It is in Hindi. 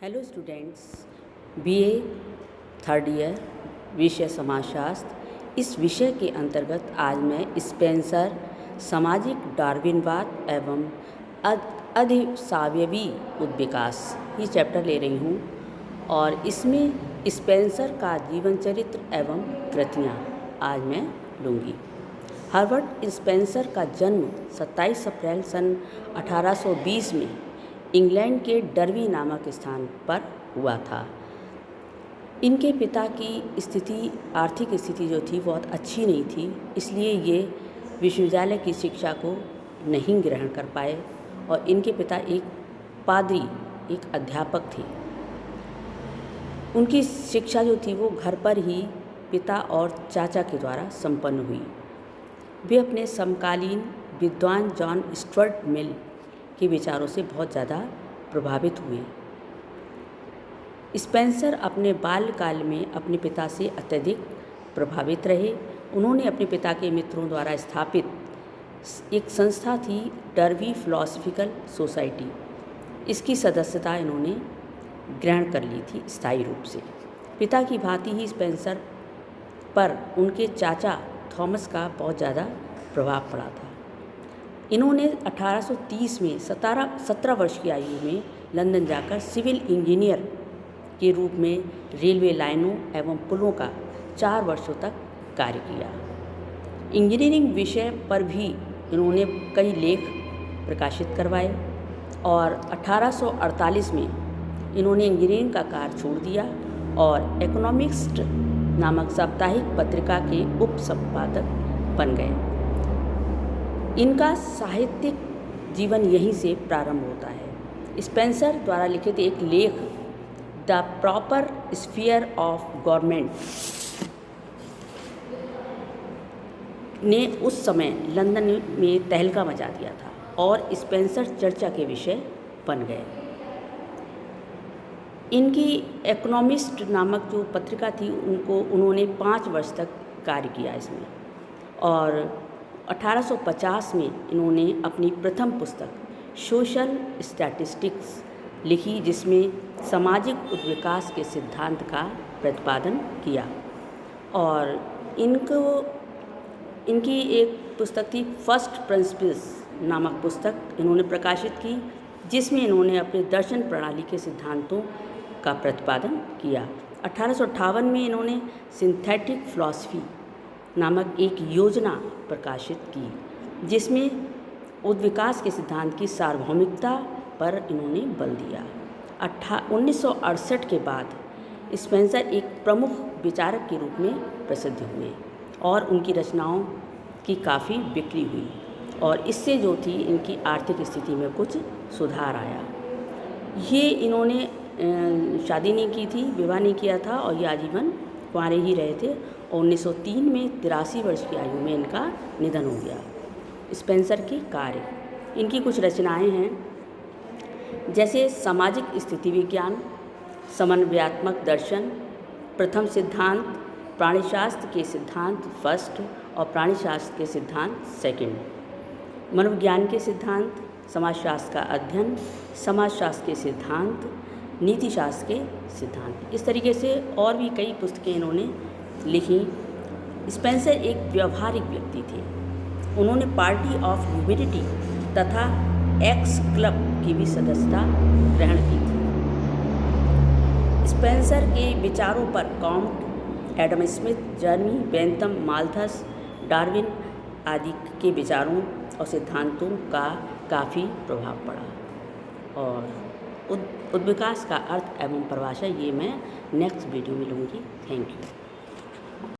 Hello students, BA third year विषय समाजशास्त्र। इस विषय के अंतर्गत आज मैं स्पेंसर सामाजिक डार्विनवाद एवं अधिसावयवी उद्विकास ये चैप्टर ले रही हूँ और इसमें स्पेंसर का जीवन चरित्र एवं कृतियाँ आज मैं लूँगी। हर्बर्ट स्पेंसर का जन्म 27 अप्रैल सन 1820 में इंग्लैंड के डरबी नामक स्थान पर हुआ था। इनके पिता की आर्थिक स्थिति जो थी बहुत अच्छी नहीं थी, इसलिए ये विश्वविद्यालय की शिक्षा को नहीं ग्रहण कर पाए और इनके पिता एक पादरी, एक अध्यापक थे। उनकी शिक्षा जो थी वो घर पर ही पिता और चाचा के द्वारा संपन्न हुई। वे अपने समकालीन विद्वान जॉन स्टुअर्ट मिल के विचारों से बहुत ज़्यादा प्रभावित हुए। स्पेंसर अपने बाल्यकाल में अपने पिता से अत्यधिक प्रभावित रहे। उन्होंने अपने पिता के मित्रों द्वारा स्थापित एक संस्था थी, डरबी फिलोसॉफिकल सोसाइटी। इसकी सदस्यता इन्होंने ग्रहण कर ली थी स्थायी रूप से। पिता की भांति ही स्पेंसर पर उनके चाचा थॉमस का बहुत ज़्यादा प्रभाव पड़ा था। इन्होंने 1830 में 17 वर्ष की आयु में लंदन जाकर सिविल इंजीनियर के रूप में रेलवे लाइनों एवं पुलों का 4 वर्षों तक कार्य किया। इंजीनियरिंग विषय पर भी इन्होंने कई लेख प्रकाशित करवाए और 1848 में इन्होंने इंजीनियरिंग का कार्य छोड़ दिया और इकोनॉमिस्ट नामक साप्ताहिक पत्रिका के उप संपादक बन गए। इनका साहित्यिक जीवन यहीं से प्रारंभ होता है। स्पेंसर द्वारा लिखित एक लेख the proper sphere of government ने उस समय लंदन में तहलका मचा दिया था और स्पेंसर चर्चा के विषय बन गए। इनकी इकोनॉमिस्ट नामक जो पत्रिका थी उन्होंने 5 वर्ष तक कार्य किया इसमें और 1850 में इन्होंने अपनी प्रथम पुस्तक सोशल स्टैटिस्टिक्स लिखी, जिसमें सामाजिक उद्विकास के सिद्धांत का प्रतिपादन किया। और इनकी एक पुस्तक थी फर्स्ट प्रिंसिपल्स नामक पुस्तक इन्होंने प्रकाशित की, जिसमें इन्होंने अपने दर्शन प्रणाली के सिद्धांतों का प्रतिपादन किया। 1858 में इन्होंने सिंथेटिक फिलॉसफी नामक एक योजना प्रकाशित की, जिसमें उद्विकास के सिद्धांत की सार्वभौमिकता पर इन्होंने बल दिया। 1968 के बाद स्पेंसर एक प्रमुख विचारक के रूप में प्रसिद्ध हुए और उनकी रचनाओं की काफ़ी बिक्री हुई और इससे जो थी इनकी आर्थिक स्थिति में कुछ सुधार आया। ये इन्होंने शादी नहीं की थी, विवाह नहीं किया था और ये आजीवन कुंवारे ही रहे थे और 1903 में 83 वर्ष की आयु में इनका निधन हो गया। स्पेंसर के कार्य, इनकी कुछ रचनाएं हैं जैसे सामाजिक स्थिति विज्ञान, समन्वयात्मक दर्शन, प्रथम सिद्धांत, प्राणीशास्त्र के सिद्धांत फर्स्ट और प्राणीशास्त्र के सिद्धांत सेकंड, मनोविज्ञान के सिद्धांत, समाजशास्त्र का अध्ययन, समाजशास्त्र के सिद्धांत, नीतिशास्त्र के सिद्धांत। इस तरीके से और भी कई पुस्तकें इन्होंने लिखी। स्पेंसर एक व्यवहारिक व्यक्ति थे। उन्होंने पार्टी ऑफ ह्यूमैनिटी तथा एक्स क्लब की भी सदस्यता ग्रहण की थी। स्पेंसर के विचारों पर Comte, Adam Smith, जर्मी Bentham, Malthus, Darwin आदि के विचारों और सिद्धांतों का काफ़ी प्रभाव पड़ा। और उद्विकास का अर्थ एवं परिभाषा ये मैं नेक्स्ट वीडियो में लूँगी। Thank you.